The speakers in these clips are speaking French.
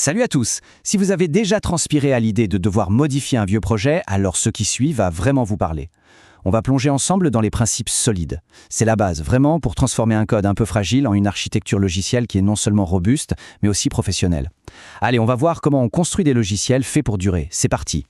Salut à tous. Si vous avez déjà transpiré à l'idée de devoir modifier un vieux projet, alors ce qui suit va vraiment vous parler. On va plonger ensemble dans les principes solides. C'est la base, vraiment, pour transformer un code un peu fragile en une architecture logicielle qui est non seulement robuste, mais aussi professionnelle. Allez, on va voir comment on construit des logiciels faits pour durer. C'est parti.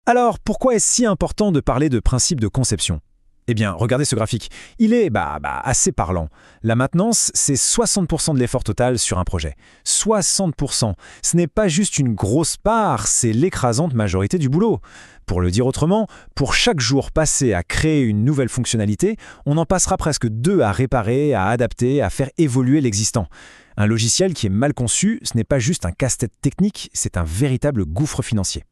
Alors, pourquoi est-ce si important de parler de principe de conception ? Eh bien, regardez ce graphique. Il est assez parlant. La maintenance, c'est 60% de l'effort total sur un projet. 60%. Ce n'est pas juste une grosse part, c'est l'écrasante majorité du boulot. Pour le dire autrement, pour chaque jour passé à créer une nouvelle fonctionnalité, on en passera presque 2 à réparer, à adapter, à faire évoluer l'existant. Un logiciel qui est mal conçu, ce n'est pas juste un casse-tête technique, c'est un véritable gouffre financier.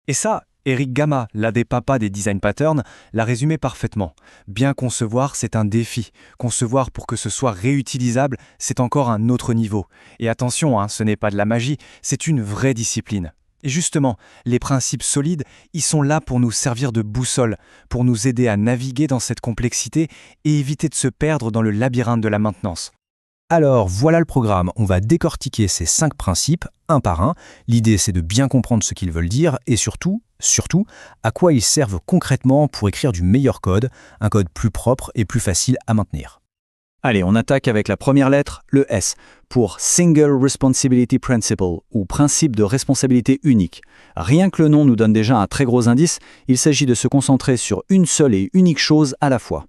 Et ça, Eric Gama, l'un des papas des design patterns, l'a résumé parfaitement. Bien concevoir, c'est un défi. Concevoir pour que ce soit réutilisable, c'est encore un autre niveau. Et attention, ce n'est pas de la magie, c'est une vraie discipline. Et justement, les principes solides, ils sont là pour nous servir de boussole, pour nous aider à naviguer dans cette complexité et éviter de se perdre dans le labyrinthe de la maintenance. Alors, voilà le programme. On va décortiquer ces 5 principes, un par un. L'idée, c'est de bien comprendre ce qu'ils veulent dire et surtout, à quoi ils servent concrètement pour écrire du meilleur code, un code plus propre et plus facile à maintenir. Allez, on attaque avec la première lettre, le S, pour Single Responsibility Principle, ou principe de responsabilité unique. Rien que le nom nous donne déjà un très gros indice, il s'agit de se concentrer sur une seule et unique chose à la fois.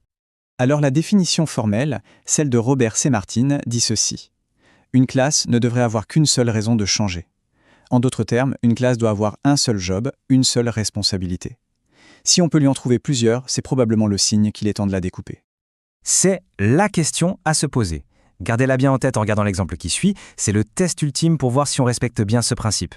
Alors la définition formelle, celle de Robert C. Martin, dit ceci. Une classe ne devrait avoir qu'une seule raison de changer. En d'autres termes, une classe doit avoir un seul job, une seule responsabilité. Si on peut lui en trouver plusieurs, c'est probablement le signe qu'il est temps de la découper. C'est la question à se poser. Gardez-la bien en tête en regardant l'exemple qui suit, c'est le test ultime pour voir si on respecte bien ce principe.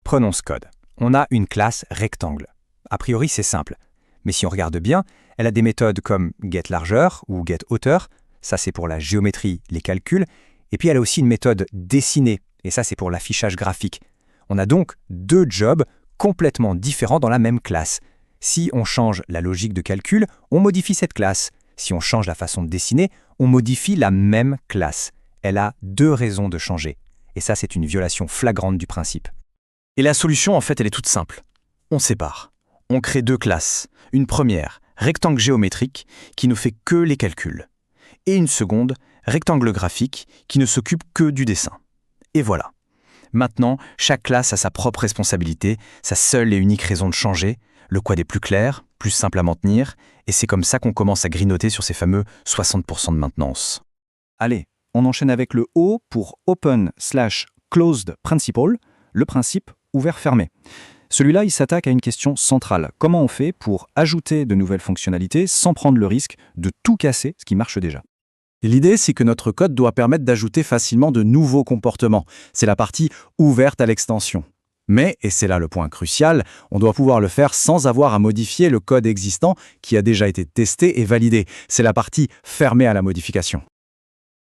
Prenons ce code. On a une classe rectangle. A priori, c'est simple. Mais si on regarde bien, elle a des méthodes comme getLargeur ou getHauteur, ça c'est pour la géométrie, les calculs, et puis elle a aussi une méthode dessinée, et ça c'est pour l'affichage graphique. On a donc 2 jobs complètement différents dans la même classe. Si on change la logique de calcul, on modifie cette classe. Si on change la façon de dessiner, on modifie la même classe. Elle a 2 raisons de changer. Et ça, c'est une violation flagrante du principe. Et la solution, en fait, elle est toute simple. On sépare. On crée 2 classes. Une première, rectangle géométrique, qui ne fait que les calculs. Et une seconde, rectangle graphique, qui ne s'occupe que du dessin. Et voilà. Maintenant, chaque classe a sa propre responsabilité, sa seule et unique raison de changer. Le code est plus clair, plus simple à maintenir, et c'est comme ça qu'on commence à grignoter sur ces fameux 60% de maintenance. Allez, on enchaîne avec le O pour Open/Closed Principle, le principe ouvert-fermé. Celui-là, il s'attaque à une question centrale. Comment on fait pour ajouter de nouvelles fonctionnalités sans prendre le risque de tout casser ce qui marche déjà ? L'idée, c'est que notre code doit permettre d'ajouter facilement de nouveaux comportements. C'est la partie ouverte à l'extension. Mais, et c'est là le point crucial, on doit pouvoir le faire sans avoir à modifier le code existant qui a déjà été testé et validé. C'est la partie fermée à la modification.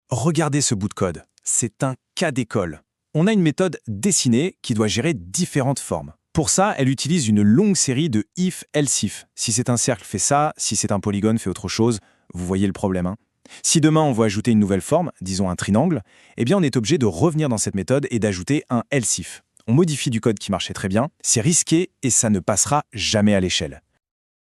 Regardez ce bout de code. C'est un cas d'école. On a une méthode dessinée qui doit gérer différentes formes. Pour ça, elle utilise une longue série de if-else-if. Si c'est un cercle, fait ça. Si c'est un polygone, fait autre chose. Vous voyez le problème, Si demain on veut ajouter une nouvelle forme, disons un triangle, eh bien on est obligé de revenir dans cette méthode et d'ajouter un else-if. On modifie du code qui marchait très bien, c'est risqué et ça ne passera jamais à l'échelle.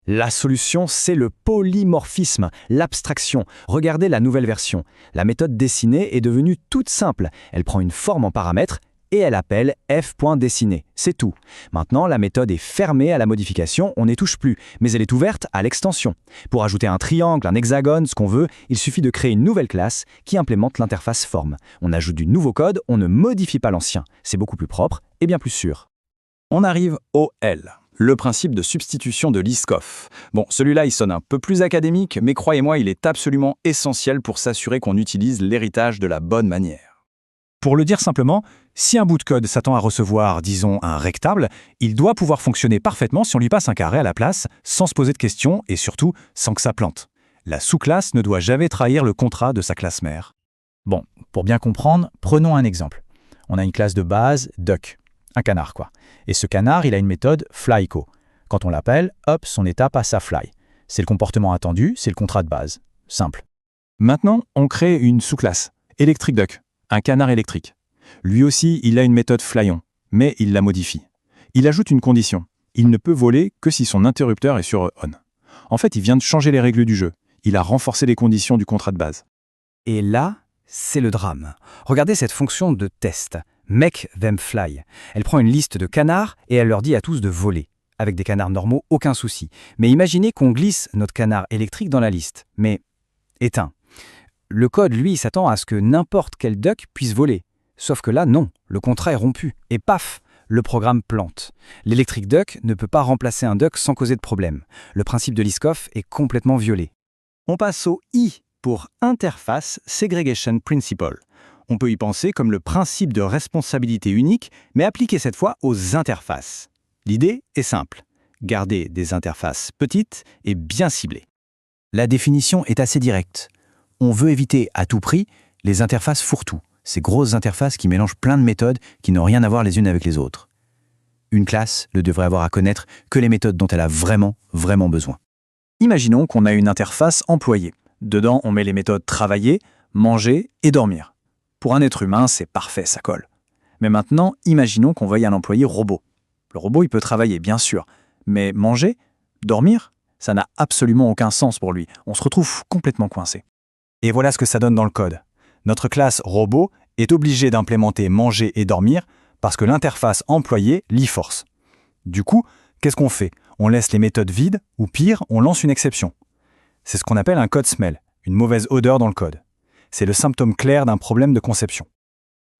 La solution, c'est le polymorphisme, l'abstraction. Regardez la nouvelle version. La méthode dessinée est devenue toute simple. Elle prend une forme en paramètres et elle appelle f.dessiner. C'est tout. Maintenant, la méthode est fermée à la modification, on n'y touche plus, mais elle est ouverte à l'extension. Pour ajouter un triangle, un hexagone, ce qu'on veut, il suffit de créer une nouvelle classe qui implémente l'interface forme. On ajoute du nouveau code, on ne modifie pas l'ancien. C'est beaucoup plus propre et bien plus sûr. On arrive au L, le principe de substitution de Liskov. Bon, celui-là, il sonne un peu plus académique, mais croyez-moi, il est absolument essentiel pour s'assurer qu'on utilise l'héritage de la bonne manière. Pour le dire simplement, si un bout de code s'attend à recevoir, disons, un rectable, il doit pouvoir fonctionner parfaitement si on lui passe un carré à la place, sans se poser de questions et surtout sans que ça plante. La sous-classe ne doit jamais trahir le contrat de sa classe mère. Bon, pour bien comprendre, prenons un exemple. On a une classe de base, duck, un canard quoi. Et ce canard, il a une méthode flyco. Quand on l'appelle, hop, son état passe à fly. C'est le comportement attendu, c'est le contrat de base. Simple. Maintenant, on crée une sous-classe, electric duck, un canard électrique. Lui aussi, il a une méthode flyon, mais il la modifie. Il ajoute une condition. Il ne peut voler que si son interrupteur est sur on. En fait, il vient de changer les règles du jeu. Il a renforcé les conditions du contrat de base. Et là, c'est le drame. Regardez cette fonction de test, make them fly. Elle prend une liste de canards et elle leur dit à tous de voler. Avec des canards normaux, aucun souci. Mais imaginez qu'on glisse notre canard électrique dans la liste, mais éteint. Le code, lui, s'attend à ce que n'importe quel duck puisse voler. Sauf que là, non, le contrat est rompu. Et paf, le programme plante. L'Electric Duck ne peut pas remplacer un duck sans causer de problème. Le principe de Liskov est complètement violé. On passe au I pour Interface Segregation Principle. On peut y penser comme le principe de responsabilité unique, mais appliqué cette fois aux interfaces. L'idée est simple, garder des interfaces petites et bien ciblées. La définition est assez directe. On veut éviter à tout prix les interfaces fourre-tout, ces grosses interfaces qui mélangent plein de méthodes qui n'ont rien à voir les unes avec les autres. Une classe ne devrait avoir à connaître que les méthodes dont elle a vraiment besoin. Imaginons qu'on a une interface employée. Dedans, on met les méthodes travailler, manger et dormir. Pour un être humain, c'est parfait, ça colle. Mais maintenant, imaginons qu'on veuille un employé robot. Le robot, il peut travailler, bien sûr, mais manger, dormir, ça n'a absolument aucun sens pour lui. On se retrouve complètement coincé. Et voilà ce que ça donne dans le code. Notre classe robot est obligée d'implémenter manger et dormir parce que l'interface employée l'y force. Du coup, qu'est-ce qu'on fait? On laisse les méthodes vides ou pire, on lance une exception. C'est ce qu'on appelle un code smell, une mauvaise odeur dans le code. C'est le symptôme clair d'un problème de conception.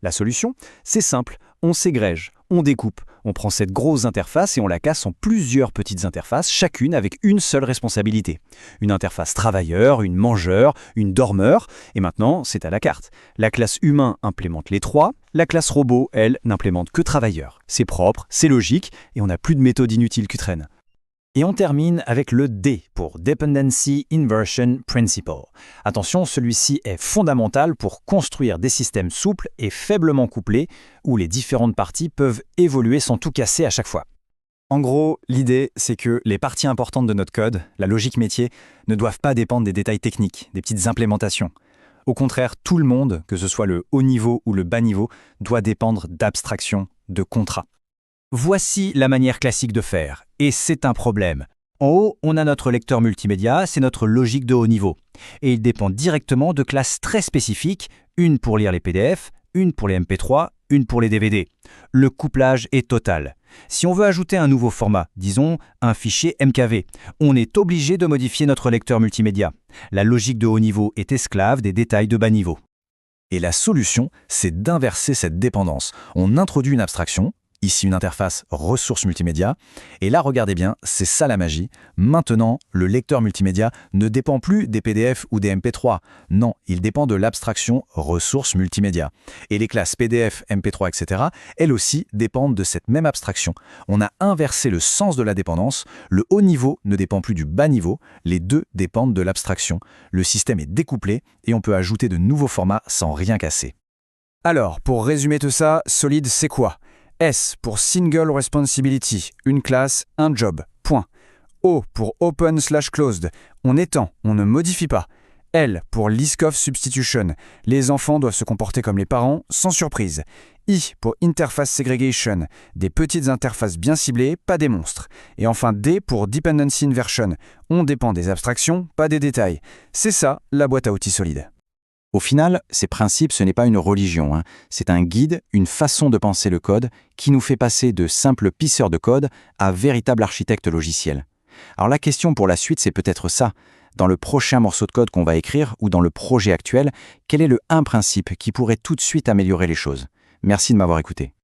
La solution, c'est simple, on ségrège, on découpe, on prend cette grosse interface et on la casse en plusieurs petites interfaces, chacune avec une seule responsabilité. Une interface travailleur, une mangeur, une dormeur, et maintenant c'est à la carte. La classe humain implémente les trois, la classe robot, elle, n'implémente que travailleur. C'est propre, c'est logique, et on n'a plus de méthode inutile qui traîne. Et on termine avec le D pour Dependency Inversion Principle. Attention, celui-ci est fondamental pour construire des systèmes souples et faiblement couplés où les différentes parties peuvent évoluer sans tout casser à chaque fois. En gros, l'idée, c'est que les parties importantes de notre code, la logique métier, ne doivent pas dépendre des détails techniques, des petites implémentations. Au contraire, tout le monde, que ce soit le haut niveau ou le bas niveau, doit dépendre d'abstraction, de contrat. Voici la manière classique de faire, et c'est un problème. En haut, on a notre lecteur multimédia, c'est notre logique de haut niveau. Et il dépend directement de classes très spécifiques, une pour lire les PDF, une pour les MP3, une pour les DVD. Le couplage est total. Si on veut ajouter un nouveau format, disons un fichier MKV, on est obligé de modifier notre lecteur multimédia. La logique de haut niveau est esclave des détails de bas niveau. Et la solution, c'est d'inverser cette dépendance. On introduit une abstraction, ici une interface ressources multimédia, et là, regardez bien, c'est ça la magie. Maintenant, le lecteur multimédia ne dépend plus des PDF ou des MP3. Non, il dépend de l'abstraction ressources multimédia. Et les classes PDF, MP3, etc., elles aussi dépendent de cette même abstraction. On a inversé le sens de la dépendance. Le haut niveau ne dépend plus du bas niveau. Les deux dépendent de l'abstraction. Le système est découplé et on peut ajouter de nouveaux formats sans rien casser. Alors, pour résumer tout ça, Solid, c'est quoi? S pour Single Responsibility, une classe, un job, point. O pour Open/Closed, on étend, on ne modifie pas. L pour Liskov Substitution, les enfants doivent se comporter comme les parents, sans surprise. I pour Interface Segregation, des petites interfaces bien ciblées, pas des monstres. Et enfin D pour Dependency Inversion, on dépend des abstractions, pas des détails. C'est ça, la boîte à outils solide. Au final, ces principes, ce n'est pas une religion, c'est un guide, une façon de penser le code qui nous fait passer de simples pisseurs de code à véritables architectes logiciels. Alors la question pour la suite, c'est peut-être ça. Dans le prochain morceau de code qu'on va écrire ou dans le projet actuel, quel est le un principe qui pourrait tout de suite améliorer les choses? Merci de m'avoir écouté.